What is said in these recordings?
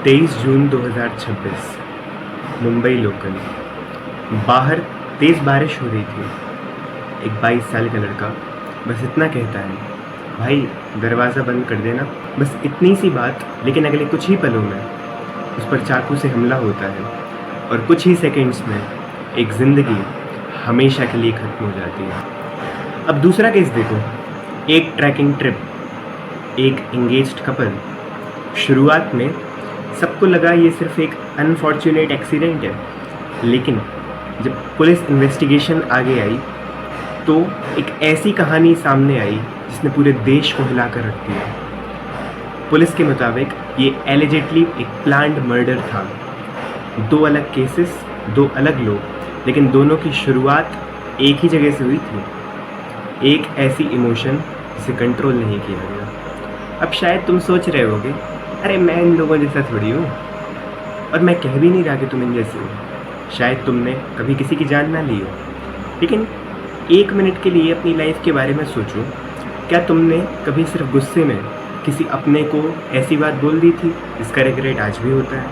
23 जून 2026 Mumbai local. बाहर तेज़ बारिश हो रही थी। एक 22 साल का लड़का बस इतना कहता है, भाई दरवाज़ा बंद कर देना। बस इतनी सी बात, लेकिन अगले कुछ ही पलों में उस पर चाकू से हमला होता है और कुछ ही सेकंड्स में एक ज़िंदगी हमेशा के लिए ख़त्म हो जाती है। अब दूसरा केस देखो, एक ट्रैकिंग ट्रिप, एक एंगेज्ड कपल। शुरुआत में सबको लगा ये सिर्फ एक अनफॉर्चुनेट एक्सीडेंट है, लेकिन जब पुलिस इन्वेस्टिगेशन आगे आई तो एक ऐसी कहानी सामने आई जिसने पूरे देश को हिला कर रख दिया। पुलिस के मुताबिक ये एलिजेडली एक प्लान्ड मर्डर था। 2 अलग केसेस, 2 अलग लोग, लेकिन दोनों की शुरुआत एक ही जगह से हुई थी। एक ऐसी इमोशन जिसे कंट्रोल नहीं किया गया। अब शायद तुम सोच रहे होगे, अरे मैं इन लोगों जैसा थोड़ी हूँ, और मैं कह भी नहीं रहा कि तुम इन जैसे हो। शायद तुमने कभी किसी की जान ना ली हो, लेकिन 1 मिनट के लिए अपनी लाइफ के बारे में सोचो। क्या तुमने कभी सिर्फ गुस्से में किसी अपने को ऐसी बात बोल दी थी जिसका रिग्रेट आज भी होता है?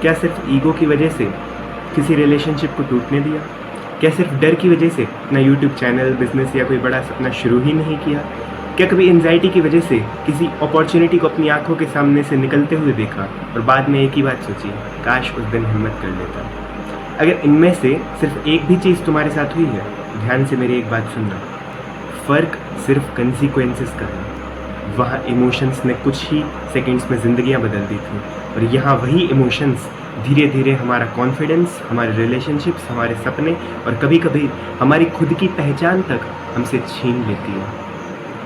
क्या सिर्फ ईगो की वजह से किसी रिलेशनशिप को टूटने दिया? क्या सिर्फ डर की वजह से अपना यूट्यूब चैनल, बिजनेस या कोई बड़ा सपना शुरू ही नहीं किया? क्या कभी एंजाइटी की वजह से किसी अपॉर्चुनिटी को अपनी आंखों के सामने से निकलते हुए देखा और बाद में एक ही बात सोची, काश उस दिन हिम्मत कर लेता? अगर इनमें से सिर्फ एक भी चीज़ तुम्हारे साथ हुई है, ध्यान से मेरी एक बात सुनना। फ़र्क सिर्फ कंसीक्वेंसेस का है। वहाँ इमोशंस ने कुछ ही सेकंड्स में ज़िंदगियाँ बदल दी थी, और यहाँ वही इमोशंस धीरे धीरे हमारा कॉन्फिडेंस, हमारे रिलेशनशिप्स, हमारे सपने और कभी कभी हमारी खुद की पहचान तक हमसे छीन लेती है।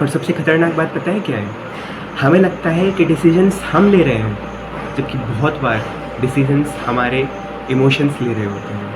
और सबसे खतरनाक बात पता है क्या है? हमें लगता है कि डिसीजंस हम ले रहे हैं, जबकि बहुत बार डिसीजंस हमारे इमोशंस ले रहे होते हैं।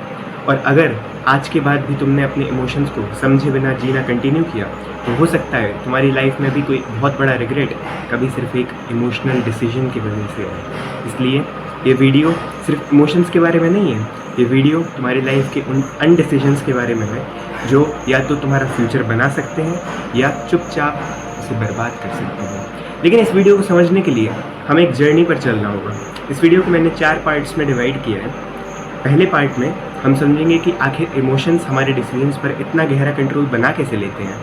और अगर आज के बाद भी तुमने अपने इमोशंस को समझे बिना जीना कंटिन्यू किया, तो हो सकता है तुम्हारी लाइफ में भी कोई बहुत बड़ा रिग्रेट कभी सिर्फ एक इमोशनल डिसीजन की वजह से है। इसलिए ये वीडियो सिर्फ इमोशंस के बारे में नहीं है, ये वीडियो तुम्हारी लाइफ के उन अनडिसीजंस के बारे में है जो या तो तुम्हारा फ्यूचर बना सकते हैं या चुपचाप उसे बर्बाद कर सकते हैं। लेकिन इस वीडियो को समझने के लिए हमें एक जर्नी पर चलना होगा। इस वीडियो को मैंने 4 पार्ट्स में डिवाइड किया है। पहले पार्ट में हम समझेंगे कि आखिर इमोशंस हमारे डिसीजंस पर इतना गहरा कंट्रोल बना कैसे लेते हैं।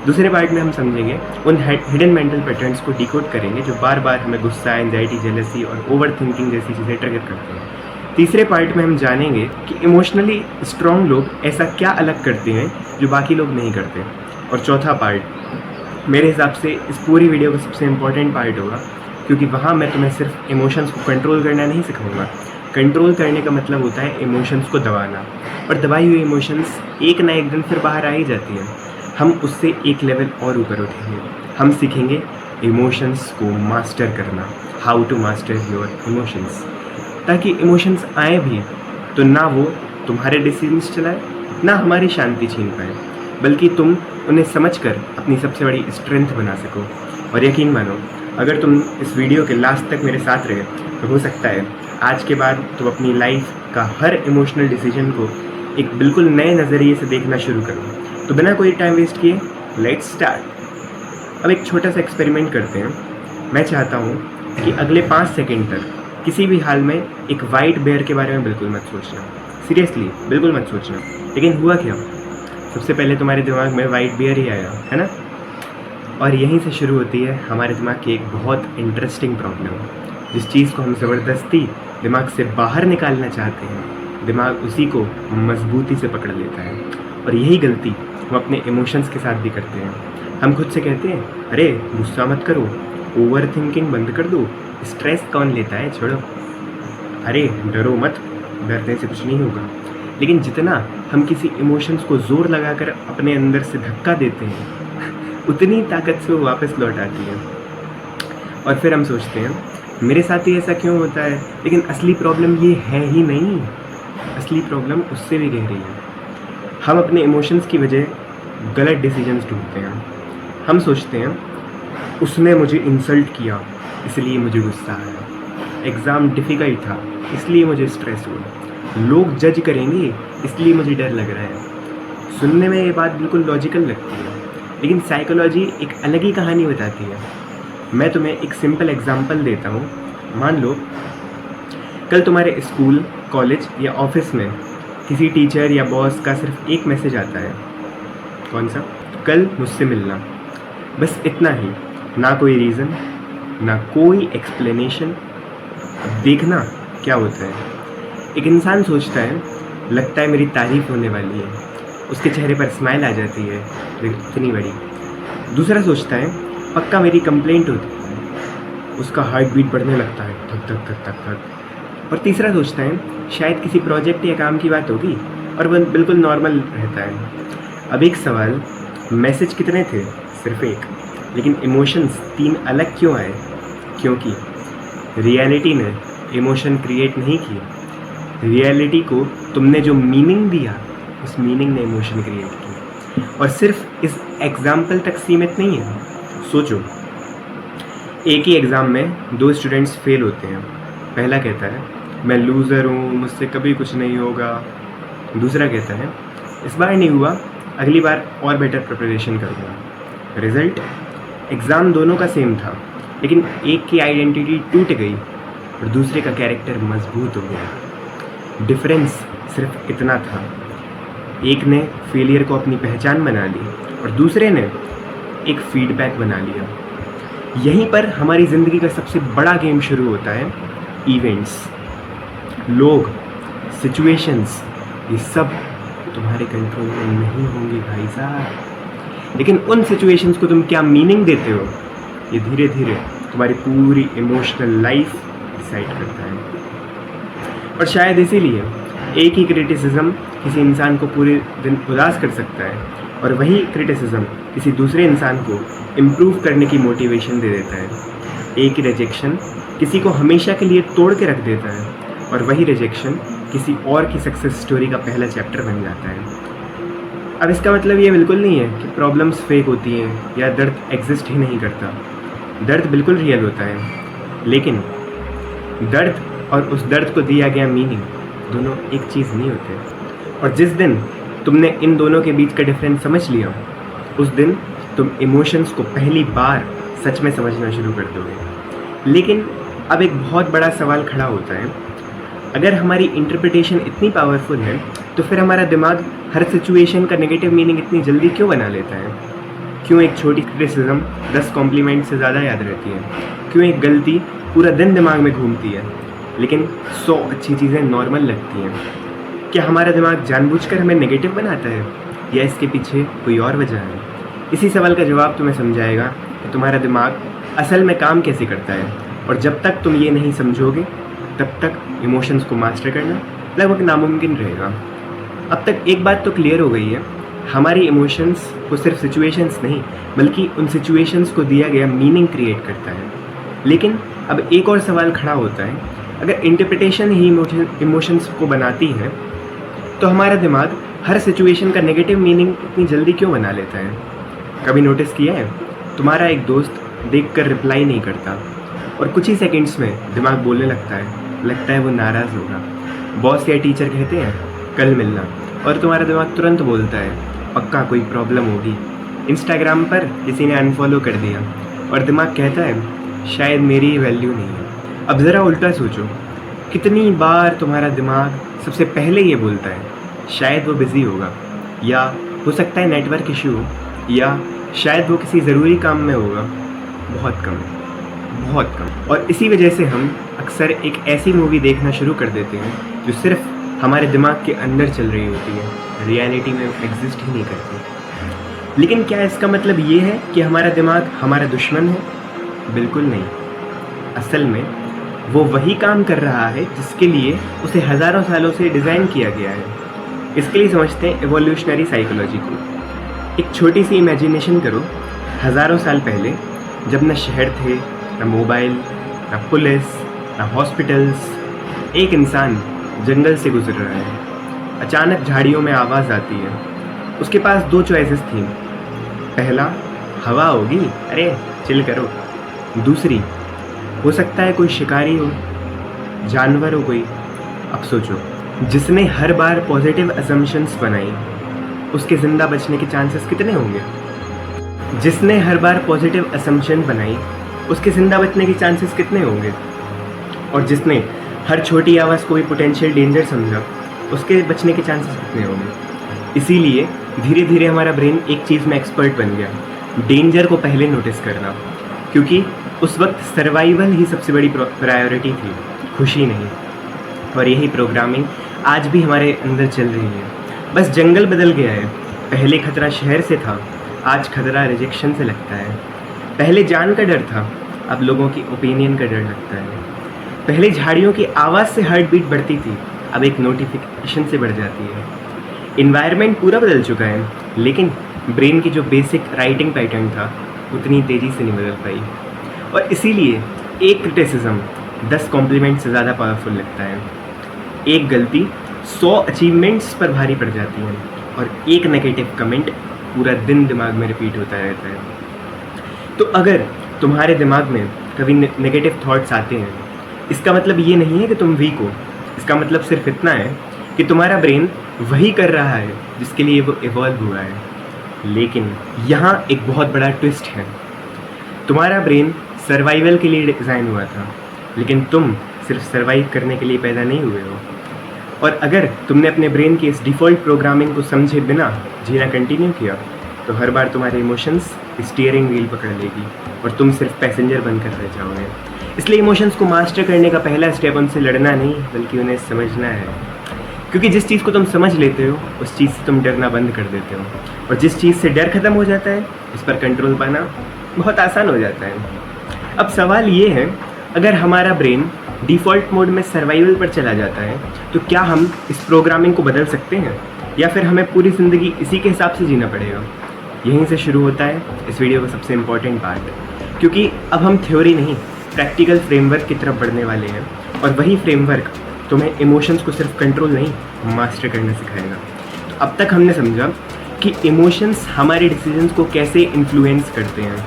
दूसरे पार्ट में हम समझेंगे उन हिडन मेंटल पैटर्न्स को डिकोड करेंगे जो बार बार हमें गुस्सा, एंजाइटी, जेलसी और ओवर थिंकिंग जैसी चीज़ें ट्रिगर करते हैं। तीसरे पार्ट में हम जानेंगे कि इमोशनली स्ट्रॉन्ग लोग ऐसा क्या अलग करते हैं जो बाकी लोग नहीं करते। और चौथा पार्ट मेरे हिसाब से इस पूरी वीडियो का सबसे इम्पॉर्टेंट पार्ट होगा, क्योंकि वहाँ मैं तुम्हें सिर्फ इमोशंस को कंट्रोल करना नहीं सिखाऊंगा। कंट्रोल करने का मतलब होता है इमोशंस को दबाना, और दबाई हुई इमोशंस एक ना एक दिन फिर बाहर आ ही जाती हैं। हम उससे एक लेवल और ऊपर उठेंगे। हम सीखेंगे इमोशंस को मास्टर करना, how to master your emotions, ताकि इमोशंस आए भी तो ना वो तुम्हारे डिसीजंस चलाए, ना हमारी शांति छीन पाए, बल्कि तुम उन्हें समझकर अपनी सबसे बड़ी स्ट्रेंथ बना सको। और यकीन मानो, अगर तुम इस वीडियो के लास्ट तक मेरे साथ रहे तो हो सकता है आज के बाद तुम अपनी लाइफ का हर इमोशनल डिसीजन को एक बिल्कुल नए नज़रिए से देखना शुरू करो। तो बिना कोई टाइम वेस्ट किए लेट्स स्टार्ट। अब एक छोटा सा एक्सपेरिमेंट करते हैं। मैं चाहता हूँ कि अगले 5 सेकंड तक किसी भी हाल में एक वाइट बेयर के बारे में बिल्कुल मत सोचना। सीरियसली बिल्कुल मत सोचना। लेकिन हुआ क्या? सबसे पहले तुम्हारे दिमाग में वाइट बेयर ही आया, है ना? और यहीं से शुरू होती है हमारे दिमाग की एक बहुत इंटरेस्टिंग प्रॉब्लम। जिस चीज़ को हम ज़बरदस्ती दिमाग से बाहर निकालना चाहते हैं, दिमाग उसी को मजबूती से पकड़ लेता है। और यही गलती हम अपने इमोशंस के साथ भी करते हैं। हम खुद से कहते हैं, अरे गुस्सा मत करो, ओवर थिंकिंग बंद कर दो, स्ट्रेस कौन लेता है, छोड़ो, अरे डरो मत, डरने से कुछ नहीं होगा। लेकिन जितना हम किसी इमोशंस को ज़ोर लगाकर अपने अंदर से धक्का देते हैं, उतनी ताकत से वो वापस लौट आती है। और फिर हम सोचते हैं, मेरे साथ ही ऐसा क्यों होता है? लेकिन असली प्रॉब्लम ये है ही नहीं। असली प्रॉब्लम उससे भी गहरी है। हम अपने इमोशंस की वजह गलत डिसीजंस ढूंढते हैं। हम सोचते हैं, उसने मुझे इंसल्ट किया इसलिए मुझे गुस्सा आया, एग्ज़ाम डिफ़िकल्ट था इसलिए मुझे स्ट्रेस हुआ, लोग जज करेंगे इसलिए मुझे डर लग रहा है। सुनने में ये बात बिल्कुल लॉजिकल लगती है, लेकिन साइकोलॉजी एक अलग ही कहानी बताती है। मैं तुम्हें एक सिंपल एग्जांपल देता हूँ। मान लो कल तुम्हारे स्कूल, कॉलेज या ऑफिस में किसी टीचर या बॉस का सिर्फ एक मैसेज आता है, कौन सा? कल मुझसे मिलना। बस इतना ही, ना कोई रीज़न, ना कोई एक्सप्लेनेशन। अब देखना क्या होता है। एक इंसान सोचता है, लगता है मेरी तारीफ़ होने वाली है, उसके चेहरे पर स्माइल आ जाती है इतनी बड़ी। दूसरा सोचता है, पक्का मेरी कंप्लेंट होती है, उसका हार्ट बीट बढ़ने लगता है, धक धक धक धक धक। और तीसरा सोचता है, शायद किसी प्रोजेक्ट या काम की बात होगी, और वह बिल्कुल नॉर्मल रहता है। अब एक सवाल, मैसेज कितने थे? सिर्फ एक, लेकिन इमोशंस 3 अलग क्यों आए? क्योंकि रियलिटी ने इमोशन क्रिएट नहीं की, रियलिटी को तुमने जो मीनिंग दिया, उस मीनिंग ने इमोशन क्रिएट की। और सिर्फ इस एग्जाम्पल तक सीमित नहीं है। सोचो, एक ही एग्ज़ाम में 2 स्टूडेंट्स फेल होते हैं। पहला कहता है, मैं लूज़र हूँ, मुझसे कभी कुछ नहीं होगा। दूसरा कहता है, इस बार नहीं हुआ, अगली बार और बेटर प्रिपरेशन करूँगा। रिज़ल्ट, एग्ज़ाम दोनों का सेम था, लेकिन एक की आइडेंटिटी टूट गई और दूसरे का कैरेक्टर मजबूत हो गया। डिफरेंस सिर्फ इतना था, एक ने फेलियर को अपनी पहचान बना ली और दूसरे ने एक फीडबैक बना लिया। यहीं पर हमारी ज़िंदगी का सबसे बड़ा गेम शुरू होता है। इवेंट्स, लोग, सिचुएशंस, ये सब तुम्हारे कंट्रोल में नहीं होंगे भाई साहब, लेकिन उन सिचुएशंस को तुम क्या मीनिंग देते हो, ये धीरे धीरे तुम्हारी पूरी इमोशनल लाइफ डिसाइड करता है। और शायद इसीलिए एक ही क्रिटिसिज्म किसी इंसान को पूरे दिन उदास कर सकता है, और वही क्रिटिसिज्म किसी दूसरे इंसान को इम्प्रूव करने की मोटिवेशन दे देता है। एक ही रिजेक्शन किसी को हमेशा के लिए तोड़ के रख देता है, और वही रिजेक्शन किसी और की सक्सेस स्टोरी का पहला चैप्टर बन जाता है। अब इसका मतलब ये बिल्कुल नहीं है कि प्रॉब्लम्स फेक होती हैं या दर्द एग्जिस्ट ही नहीं करता। दर्द बिल्कुल रियल होता है, लेकिन दर्द और उस दर्द को दिया गया मीनिंग दोनों एक चीज़ नहीं होते। और जिस दिन तुमने इन दोनों के बीच का डिफरेंस समझ लिया, उस दिन तुम इमोशंस को पहली बार सच में समझना शुरू कर दोगे। लेकिन अब एक बहुत बड़ा सवाल खड़ा होता है, अगर हमारी इंटरप्रिटेशन इतनी पावरफुल है, तो फिर हमारा दिमाग हर सिचुएशन का नेगेटिव मीनिंग इतनी जल्दी क्यों बना लेता है? क्यों एक छोटी क्रिटिसिज्म 10 कॉम्प्लीमेंट से ज़्यादा याद रहती है? क्यों एक गलती पूरा दिन दिमाग में घूमती है, लेकिन 100 अच्छी चीज़ें नॉर्मल लगती हैं? क्या हमारा दिमाग जानबूझकर हमें नेगेटिव बनाता है, या इसके पीछे कोई और वजह है? इसी सवाल का जवाब तुम्हें समझाएगा कि तुम्हारा दिमाग असल में काम कैसे करता है। और जब तक तुम ये नहीं समझोगे, तब तक इमोशंस को मास्टर करना लगभग नामुमकिन रहेगा। अब तक एक बात तो क्लियर हो गई है, हमारी इमोशंस को सिर्फ सिचुएशंस नहीं, बल्कि उन सिचुएशंस को दिया गया मीनिंग क्रिएट करता है। लेकिन अब एक और सवाल खड़ा होता है, अगर इंटरप्रिटेशन ही इमोशंस को बनाती है, तो हमारा दिमाग हर सिचुएशन का नेगेटिव मीनिंग इतनी जल्दी क्यों बना लेता है? कभी नोटिस किया है, तुम्हारा एक दोस्त देखकर रिप्लाई नहीं करता और कुछ ही सेकंड्स में दिमाग बोलने लगता है वो नाराज़ होगा। बॉस या टीचर कहते हैं कल मिलना, और तुम्हारा दिमाग तुरंत बोलता है पक्का कोई प्रॉब्लम होगी। इंस्टाग्राम पर किसी ने अनफॉलो कर दिया और दिमाग कहता है शायद मेरी वैल्यू नहीं है। अब ज़रा उल्टा सोचो, कितनी बार तुम्हारा दिमाग सबसे पहले ये बोलता है शायद वो बिज़ी होगा, या हो सकता है नेटवर्क इशू हो, या शायद वो किसी ज़रूरी काम में होगा। बहुत कम, बहुत कम। और इसी वजह से हम अक्सर एक ऐसी मूवी देखना शुरू कर देते हैं जो सिर्फ हमारे दिमाग के अंदर चल रही होती है, रियलिटी में एग्जिस्ट ही नहीं करती। लेकिन क्या इसका मतलब ये है कि हमारा दिमाग हमारा दुश्मन है? बिल्कुल नहीं। असल में वो वही काम कर रहा है जिसके लिए उसे हज़ारों सालों से डिज़ाइन किया गया है। इसके लिए समझते हैं एवोल्यूशनरी साइकोलॉजी को। एक छोटी सी इमेजिनेशन करो, हज़ारों साल पहले जब न शहर थे, न मोबाइल, न पुलिस, न हॉस्पिटल्स, एक इंसान जंगल से गुजर रहा है। अचानक झाड़ियों में आवाज़ आती है। उसके पास 2 चॉइसेस थी। पहला, हवा होगी, अरे चिल करो। दूसरी, हो सकता है कोई शिकारी हो, जानवर हो कोई। अब सोचो, जिसने हर बार पॉजिटिव असम्पशंस बनाई, उसके ज़िंदा बचने के चांसेस कितने होंगे? जिसने हर बार पॉजिटिव असम्पशन बनाई, उसके ज़िंदा बचने के चांसेस कितने होंगे? और जिसने हर छोटी आवाज़ कोई पोटेंशियल डेंजर समझा, उसके बचने के चांसेस कितने होंगे। इसीलिए धीरे धीरे हमारा ब्रेन एक चीज़ में एक्सपर्ट बन गया, डेंजर को पहले नोटिस करना, क्योंकि उस वक्त सर्वाइवल ही सबसे बड़ी प्रायोरिटी थी, खुशी नहीं। और यही प्रोग्रामिंग आज भी हमारे अंदर चल रही है, बस जंगल बदल गया है। पहले खतरा शहर से था, आज खतरा रिजेक्शन से लगता है। पहले जान का डर था, अब लोगों की ओपिनियन का डर लगता है। पहले झाड़ियों की आवाज़ से हार्ट बीट बढ़ती थी, अब एक नोटिफिकेशन से बढ़ जाती है। इन्वायरमेंट पूरा बदल चुका है, लेकिन ब्रेन की जो बेसिक राइटिंग पैटर्न था उतनी तेज़ी से नहीं बदल पाई। और इसीलिए एक क्रिटिसिज्म 10 कॉम्प्लीमेंट से ज़्यादा पावरफुल लगता है। एक गलती 100 अचीवमेंट्स पर भारी पड़ जाती है, और एक नेगेटिव कमेंट पूरा दिन दिमाग में रिपीट होता रहता है। तो अगर तुम्हारे दिमाग में कभी नेगेटिव थॉट्स आते हैं, इसका मतलब ये नहीं है कि तुम वीक हो, इसका मतलब सिर्फ इतना है कि तुम्हारा ब्रेन वही कर रहा है जिसके लिए वो इवॉल्व हुआ है। लेकिन यहाँ एक बहुत बड़ा ट्विस्ट है, तुम्हारा ब्रेन सर्वाइवल के लिए डिज़ाइन हुआ था, लेकिन तुम सिर्फ सर्वाइव करने के लिए पैदा नहीं हुए हो। और अगर तुमने अपने ब्रेन की इस डिफ़ॉल्ट प्रोग्रामिंग को समझे बिना जीना कंटिन्यू किया, तो हर बार तुम्हारे इमोशंस स्टीयरिंग व्हील पकड़ लेगी और तुम सिर्फ पैसेंजर बनकर रह जाओगे। इसलिए इमोशंस को मास्टर करने का पहला स्टेप उनसे लड़ना नहीं, बल्कि उन्हें समझना है। क्योंकि जिस चीज़ को तुम समझ लेते हो, उस चीज़ से तुम डरना बंद कर देते हो, और जिस चीज़ से डर खत्म हो जाता है, उस पर कंट्रोल पाना बहुत आसान हो जाता है। अब सवाल ये है, अगर हमारा ब्रेन डिफ़ॉल्ट मोड में सर्वाइवल पर चला जाता है, तो क्या हम इस प्रोग्रामिंग को बदल सकते हैं, या फिर हमें पूरी ज़िंदगी इसी के हिसाब से जीना पड़ेगा? यहीं से शुरू होता है इस वीडियो का सबसे इम्पॉर्टेंट पार्ट, क्योंकि अब हम थ्योरी नहीं, प्रैक्टिकल फ्रेमवर्क की तरफ बढ़ने वाले हैं। और वही फ्रेमवर्क तुम्हें इमोशंस को सिर्फ कंट्रोल नहीं, मास्टर करना सिखाएगा। तो अब तक हमने समझा कि इमोशंस हमारे डिसीजंस को कैसे इन्फ्लुएंस करते हैं,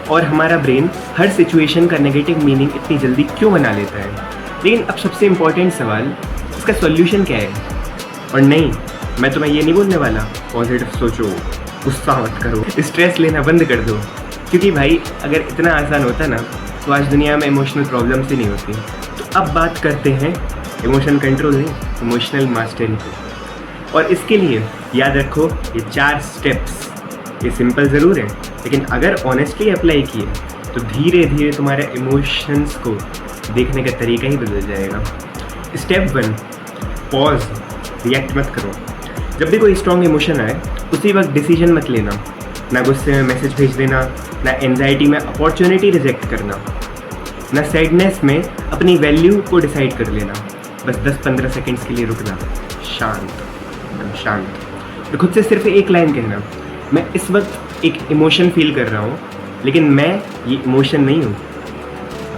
और हमारा ब्रेन हर सिचुएशन का नेगेटिव मीनिंग इतनी जल्दी क्यों बना लेता है। लेकिन अब सबसे इम्पॉर्टेंट सवाल, इसका सॉल्यूशन क्या है? और नहीं, मैं तुम्हें ये नहीं बोलने वाला पॉजिटिव सोचो, गुस्सा मत करो, स्ट्रेस लेना बंद कर दो, क्योंकि भाई अगर इतना आसान होता ना, तो आज दुनिया में इमोशनल प्रॉब्लम्स ही नहीं होती। तो अब बात करते हैं इमोशन कंट्रोल नहीं, इमोशनल मास्टरी की। और इसके लिए याद रखो ये 4 स्टेप्स, ये सिंपल ज़रूर है, लेकिन अगर ऑनेस्टली अप्लाई किए तो धीरे धीरे तुम्हारे इमोशंस को देखने का तरीका ही बदल जाएगा। स्टेप 1, पॉज, रिएक्ट मत करो। जब भी कोई स्ट्रॉन्ग इमोशन आए, उसी वक्त डिसीजन मत लेना, ना गुस्से में मैसेज भेज देना, ना एंजाइटी में अपॉर्चुनिटी रिजेक्ट करना, ना सैडनेस में अपनी वैल्यू को डिसाइड कर लेना। बस 10-15 सेकेंड्स के लिए रुकना, शांत, एकदम शांत, और खुद से सिर्फ एक लाइन कहना, मैं इस वक्त एक इमोशन फील कर रहा हूँ, लेकिन मैं ये इमोशन नहीं हूँ।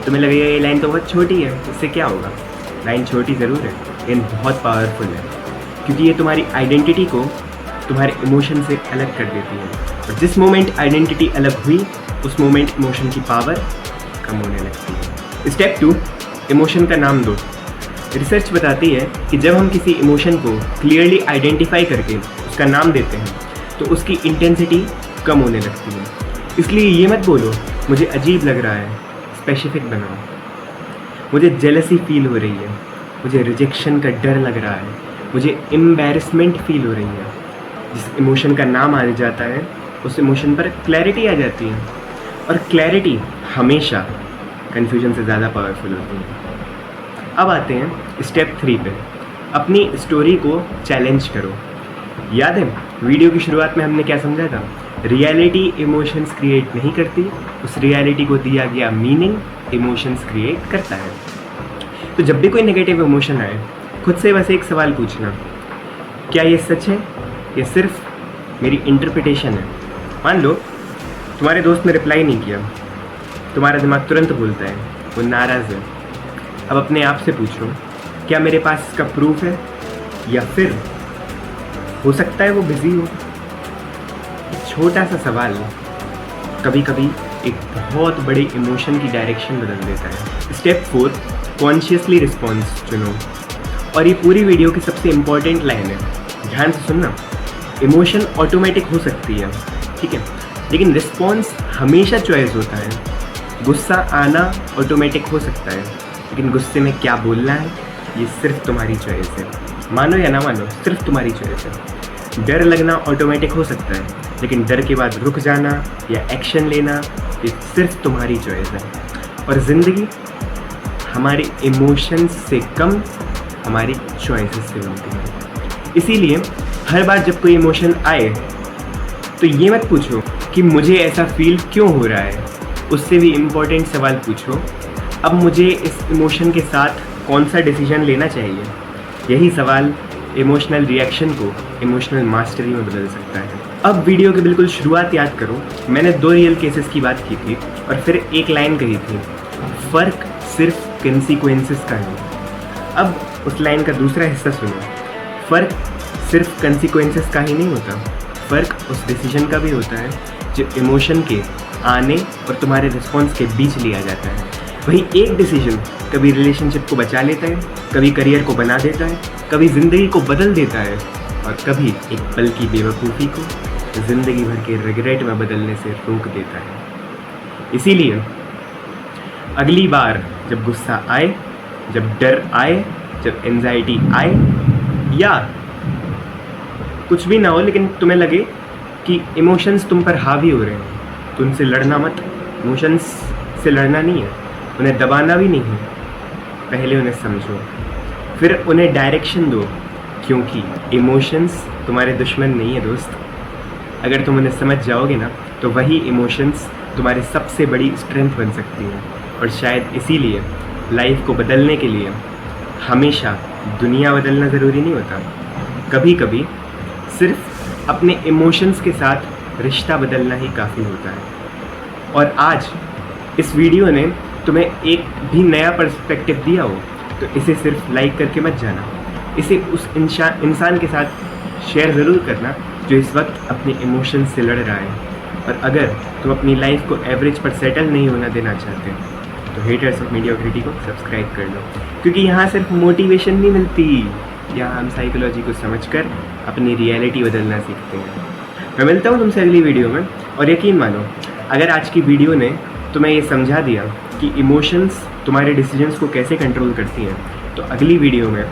तुम्हें लगेगा ये लाइन तो बहुत छोटी है, इससे क्या होगा? लाइन छोटी ज़रूर है, लेकिन बहुत पावरफुल है, क्योंकि ये तुम्हारी आइडेंटिटी को तुम्हारे इमोशन से अलग कर देती है। और जिस मोमेंट आइडेंटिटी अलग हुई, उस मोमेंट इमोशन की पावर कम होने लगती है। स्टेप 2, इमोशन का नाम दो। रिसर्च बताती है कि जब हम किसी इमोशन को क्लियरली आइडेंटिफाई करके उसका नाम देते हैं, तो उसकी इंटेंसिटी कम होने लगती है। इसलिए ये मत बोलो मुझे अजीब लग रहा है, स्पेसिफिक बनाओ। मुझे जेलसी फील हो रही है, मुझे रिजेक्शन का डर लग रहा है, मुझे एम्बैरेसमेंट फील हो रही है। जिस इमोशन का नाम आ जाता है, उस इमोशन पर क्लैरिटी आ जाती है, और क्लैरिटी हमेशा कन्फ्यूजन से ज़्यादा पावरफुल होती है। अब आते हैं स्टेप 3 पे, अपनी स्टोरी को चैलेंज करो। याद है वीडियो की शुरुआत में हमने क्या समझा था? रियलिटी इमोशंस क्रिएट नहीं करती, उस रियलिटी को दिया गया मीनिंग इमोशंस क्रिएट करता है। तो जब भी कोई नेगेटिव इमोशन आए, खुद से बस एक सवाल पूछना, क्या ये सच है? ये सिर्फ मेरी इंटरप्रिटेशन है। मान लो तुम्हारे दोस्त ने रिप्लाई नहीं किया, तुम्हारा दिमाग तुरंत बोलता है वो नाराज़ है। अब अपने आप से पूछो, क्या मेरे पास इसका प्रूफ है, या फिर हो सकता है वो बिजी हो? छोटा सा सवाल कभी कभी एक बहुत बड़े इमोशन की डायरेक्शन बदल देता है। स्टेप 4, कॉन्शियसली रिस्पॉन्स चुनो। और ये पूरी वीडियो की सबसे इम्पॉर्टेंट लाइन है, ध्यान से सुनना। इमोशन ऑटोमेटिक हो सकती है, ठीक है, लेकिन रिस्पॉन्स हमेशा चॉइस होता है। गुस्सा आना ऑटोमेटिक हो सकता है, लेकिन गुस्से में क्या बोलना है ये सिर्फ तुम्हारी चॉइस है। मानो या ना मानो, सिर्फ तुम्हारी चॉइस है। डर लगना ऑटोमेटिक हो सकता है, लेकिन डर के बाद रुक जाना या एक्शन लेना ये सिर्फ तुम्हारी चॉइस है। और ज़िंदगी हमारे इमोशंस से कम हमारी चॉइसेस से बनती है। इसीलिए हर बार जब कोई इमोशन आए तो ये मत पूछो कि मुझे ऐसा फील क्यों हो रहा है, उससे भी इम्पोर्टेंट सवाल पूछो, अब मुझे इस इमोशन के साथ कौन सा डिसीजन लेना चाहिए। यही सवाल इमोशनल रिएक्शन को इमोशनल मास्टरी में बदल सकता है। अब वीडियो की बिल्कुल शुरुआत याद करो, मैंने 2 रियल केसेस की बात की थी और फिर एक लाइन कही थी, फ़र्क सिर्फ कंसीक्वेंसेस का है। अब उस लाइन का दूसरा हिस्सा सुनो, फ़र्क सिर्फ कंसीक्वेंसेस का ही नहीं होता, फ़र्क उस डिसीजन का भी होता है जो इमोशन के आने और तुम्हारे रिस्पॉन्स के बीच लिया जाता है। वही एक डिसीजन कभी रिलेशनशिप को बचा लेता है, कभी करियर को बना देता है, कभी ज़िंदगी को बदल देता है और कभी एक पल की बेवकूफ़ी को ज़िंदगी भर के रिग्रेट में बदलने से रोक देता है। इसीलिए अगली बार जब गुस्सा आए, जब डर आए, जब एंजाइटी आए या कुछ भी ना हो लेकिन तुम्हें लगे कि इमोशंस तुम पर हावी हो रहे हैं, तो उनसे लड़ना मत। इमोशंस से लड़ना नहीं है, उन्हें दबाना भी नहीं है, पहले उन्हें समझो, फिर उन्हें डायरेक्शन दो, क्योंकि इमोशंस तुम्हारे दुश्मन नहीं है दोस्त। अगर तुम उन्हें समझ जाओगे ना तो वही इमोशंस तुम्हारी सबसे बड़ी स्ट्रेंथ बन सकती हैं। और शायद इसीलिए लाइफ को बदलने के लिए हमेशा दुनिया बदलना ज़रूरी नहीं होता, कभी कभी सिर्फ अपने इमोशंस के साथ रिश्ता बदलना ही काफ़ी होता है। और आज इस वीडियो ने तुम्हें एक भी नया पर्सपेक्टिव दिया हो तो इसे सिर्फ लाइक करके मत जाना, इसे उस इंसान के साथ शेयर ज़रूर करना जो इस वक्त अपने इमोशंस से लड़ रहा है। और अगर तुम अपनी लाइफ को एवरेज पर सेटल नहीं होना देना चाहते तो हेटर्स ऑफ मीडियोक्रिटी को सब्सक्राइब कर लो, क्योंकि यहाँ सिर्फ मोटिवेशन नहीं मिलती, यहाँ हम साइकोलॉजी को समझकर अपनी रियलिटी बदलना सीखते हैं। मैं मिलता हूँ तुमसे अगली वीडियो में। और यकीन मानो, अगर आज की वीडियो ने तुम्हें ये समझा दिया कि इमोशंस तुम्हारे डिसीजंस को कैसे कंट्रोल करती हैं, तो अगली वीडियो में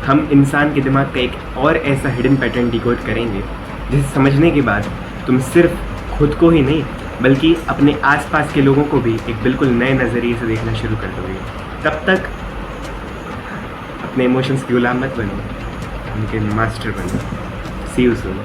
हम इंसान के दिमाग का एक और ऐसा हिडन पैटर्न डिकोड करेंगे जिसे समझने के बाद तुम सिर्फ खुद को ही नहीं बल्कि अपने आसपास के लोगों को भी एक बिल्कुल नए नज़रिए से देखना शुरू कर दोगे। तब तक अपने इमोशंस के गुलाम मत बनो, उनके मास्टर बनो। सी यू सून।